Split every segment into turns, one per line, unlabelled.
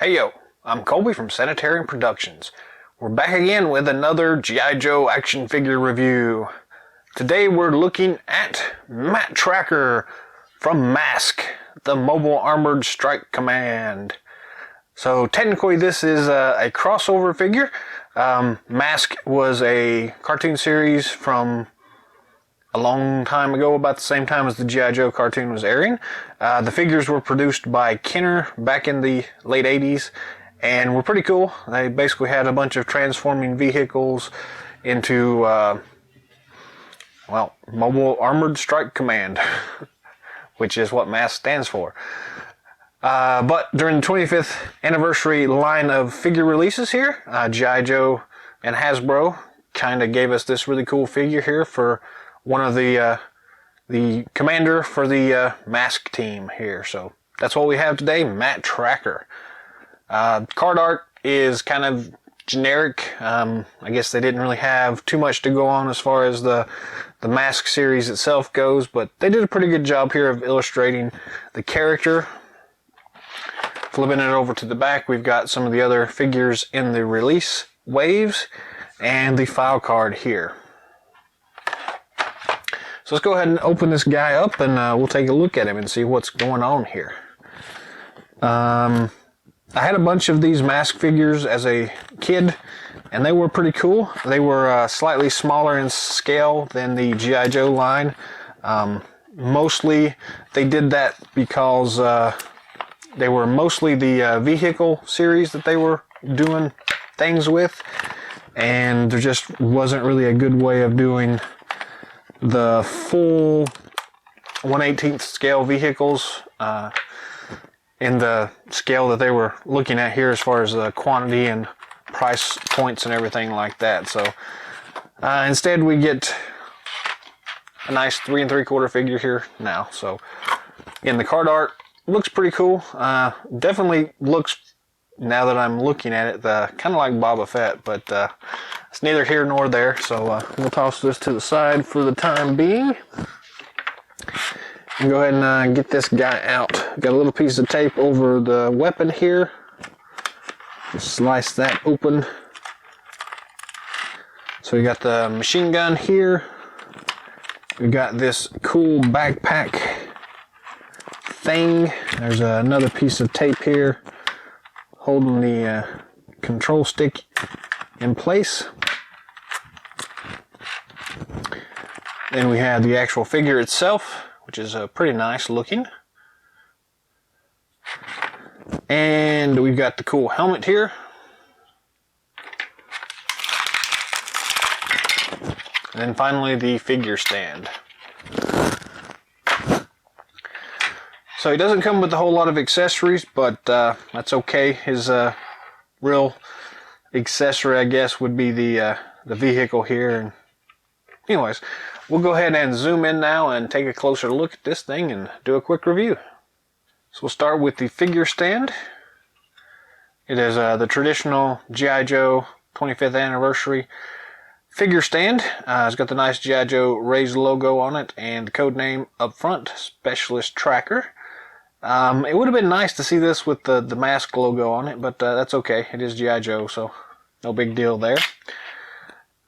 Hey yo, I'm Colby from Sanitarium Productions. We're back again with another G.I. Joe action figure review. Today we're looking at Matt Trakker from M.A.S.K, the Mobile Armored Strike Command. So technically this is a crossover figure. M.A.S.K was a cartoon series from a long time ago, about the same time as the G.I. Joe cartoon was airing. The figures were produced by Kenner back in the late 80s and were pretty cool. They basically had a bunch of transforming vehicles into, Mobile Armored Strike Command, which is what M.A.S.K stands for. But during the 25th anniversary line of figure releases here, G.I. Joe and Hasbro kind of gave us this really cool figure here for one of the commander for the M.A.S.K team here. So that's what we have today, Matt Trakker. Card art is kind of generic. I guess they didn't really have too much to go on as far as the M.A.S.K series itself goes, but they did a pretty good job here of illustrating the character. Flipping it over to the back, we've got some of the other figures in the release waves and the file card here. So let's go ahead and open this guy up and we'll take a look at him and see what's going on here. I had a bunch of these M.A.S.K figures as a kid and they were pretty cool. They were slightly smaller in scale than the G.I. Joe line. Mostly they did that because they were mostly the vehicle series that they were doing things with, and there just wasn't really a good way of doing the full 1/18 scale vehicles in the scale that they were looking at here as far as the quantity and price points and everything like that. So instead we get a nice 3 3/4 figure here now. So in the card art, looks pretty cool. Definitely looks, now that I'm looking at it, kind of like Boba Fett, but it's neither here nor there, so we'll toss this to the side for the time being. And go ahead and get this guy out. Got a little piece of tape over the weapon here. Just slice that open. So we got the machine gun here. We got this cool backpack thing. There's another piece of tape here holding the control stick in place. Then we have the actual figure itself, which is pretty nice looking. And we've got the cool helmet here. And then finally the figure stand. So he doesn't come with a whole lot of accessories, but that's okay. His real accessory, I guess, would be the vehicle here. And anyways, we'll go ahead and zoom in now and take a closer look at this thing and do a quick review. So we'll start with the figure stand. It is the traditional G.I. Joe 25th anniversary figure stand. It's got the nice G.I. Joe raised logo on it and the code name up front, Specialist Trakker. It would have been nice to see this with the M.A.S.K logo on it, but that's okay. It is G.I. Joe, so no big deal there.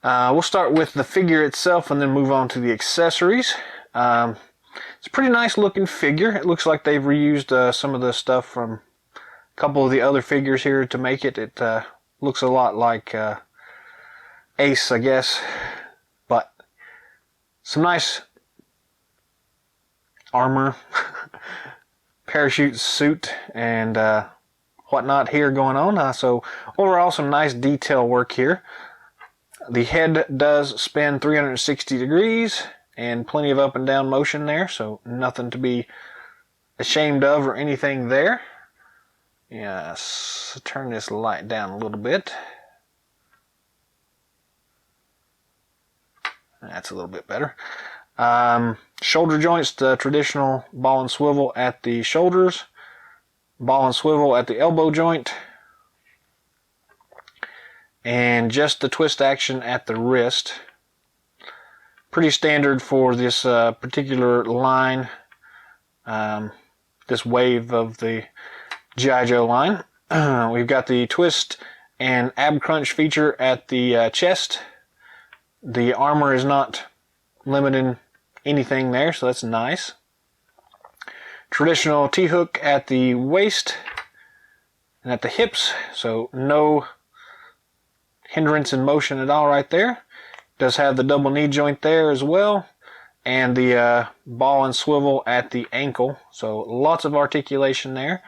We'll start with the figure itself and then move on to the accessories. It's a pretty nice looking figure. It looks like they've reused some of the stuff from a couple of the other figures here to make it. It looks a lot like Ace, I guess, but some nice armor, parachute suit, and whatnot here going on. So overall, some nice detail work here. The head does spin 360 degrees and plenty of up and down motion there, so nothing to be ashamed of or anything there. Yes, turn this light down a little bit. That's a little bit better. Shoulder joints, the traditional ball and swivel at the shoulders, ball and swivel at the elbow joint, and just the twist action at the wrist. Pretty standard for this particular line, this wave of the G.I. Joe line. We've got the twist and ab crunch feature at the chest. The armor is not limiting anything there, so that's nice. Traditional T-hook at the waist and at the hips, so no hindrance in motion at all right there. Does have the double knee joint there as well, and the ball and swivel at the ankle, so lots of articulation there.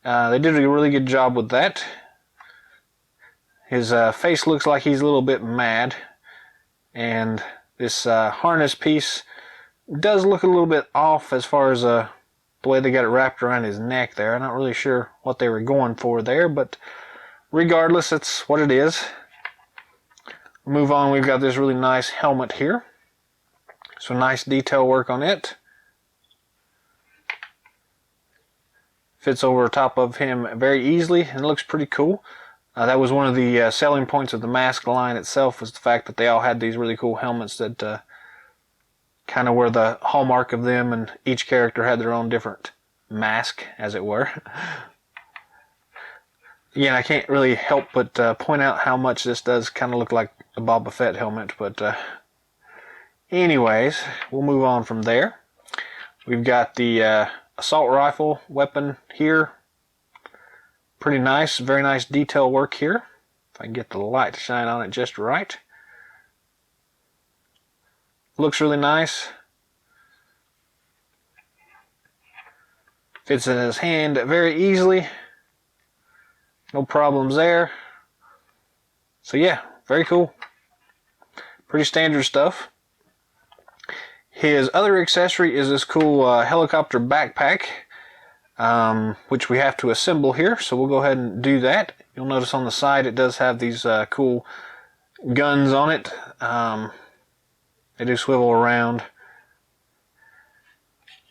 They did a really good job with that. His face looks like he's a little bit mad, and this harness piece does look a little bit off as far as the way they got it wrapped around his neck there. I'm not really sure what they were going for there, but regardless, it's what it is. Move on, we've got this really nice helmet here. So nice detail work on it. Fits over top of him very easily and looks pretty cool. That was one of the selling points of the M.A.S.K line itself, was the fact that they all had these really cool helmets that kind of were the hallmark of them, and each character had their own different mask, as it were. Again, I can't really help but point out how much this does kind of look like a Boba Fett helmet, but anyways, we'll move on from there. We've got the assault rifle weapon here. Pretty nice, very nice detail work here. If I can get the light to shine on it just right. Looks really nice. Fits in his hand very easily. No problems there. So yeah, very cool. Pretty standard stuff. His other accessory is this cool helicopter backpack, which we have to assemble here, so we'll go ahead and do that. You'll notice on the side it does have these cool guns on it. They do swivel around.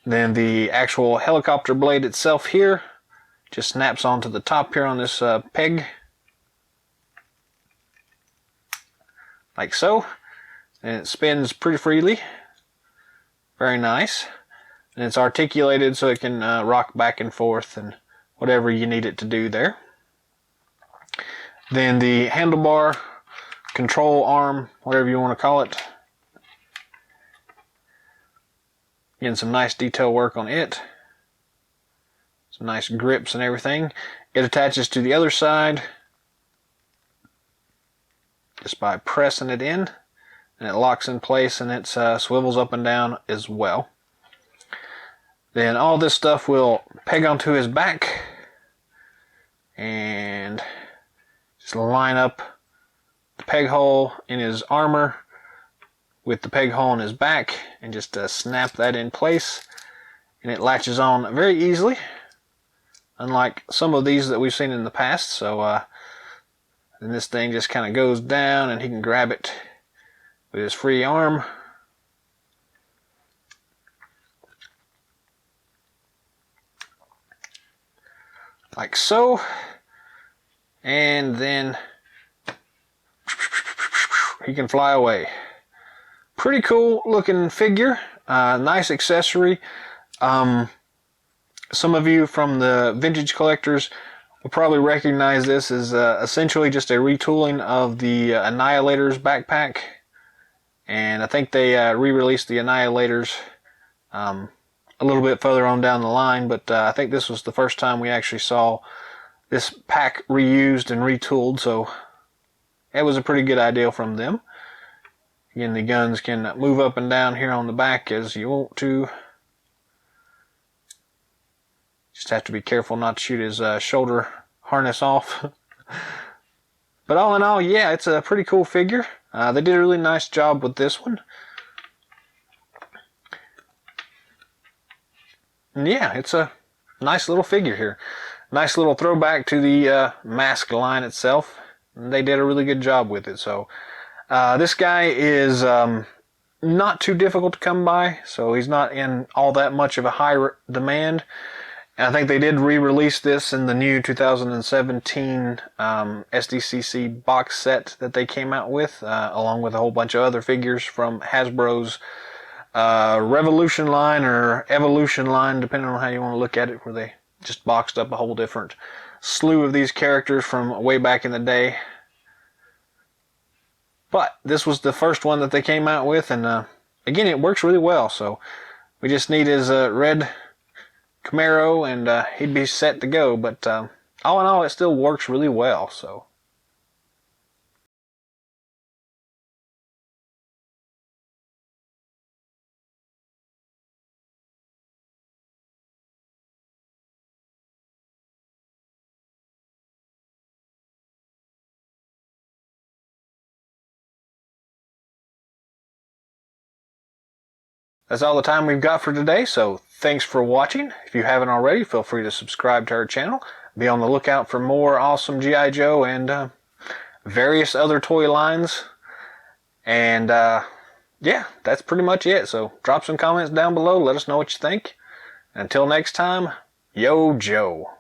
Then the actual helicopter blade itself here just snaps onto the top here on this peg, like so, and it spins pretty freely. Very nice. And it's articulated so it can rock back and forth and whatever you need it to do there. Then the handlebar, control arm, whatever you want to call it. Again, some nice detail work on it. Some nice grips and everything. It attaches to the other side just by pressing it in, and it locks in place, and it swivels up and down as well. Then all this stuff will peg onto his back and just line up the peg hole in his armor with the peg hole in his back, and just snap that in place, and it latches on very easily, unlike some of these that we've seen in the past. So then this thing just kind of goes down, and he can grab it with his free arm. Like so. And then he can fly away. Pretty cool looking figure. Nice accessory. Some of you from the vintage collectors will probably recognize this as essentially just a retooling of the Annihilator's backpack. And I think they re-released the Annihilators a little bit further on down the line, but I think this was the first time we actually saw this pack reused and retooled, so it was a pretty good idea from them. Again, the guns can move up and down here on the back as you want to. Just have to be careful not to shoot his shoulder harness off. But all in all, yeah, it's a pretty cool figure. They did a really nice job with this one. And yeah, it's a nice little figure here. Nice little throwback to the M.A.S.K line itself. They did a really good job with it. So this guy is not too difficult to come by, so he's not in all that much of a high demand. And I think they did re-release this in the new 2017 SDCC box set that they came out with, along with a whole bunch of other figures from Hasbro's Revolution line or Evolution line, depending on how you want to look at it, where they just boxed up a whole different slew of these characters from way back in the day. But this was the first one that they came out with, and again, it works really well. So we just need his red Camaro, and he'd be set to go. But all in all, it still works really well. So. That's all the time we've got for today, so thanks for watching. If you haven't already, feel free to subscribe to our channel. Be on the lookout for more awesome G.I. Joe and various other toy lines. And yeah, that's pretty much it. So drop some comments down below. Let us know what you think. Until next time, Yo Joe.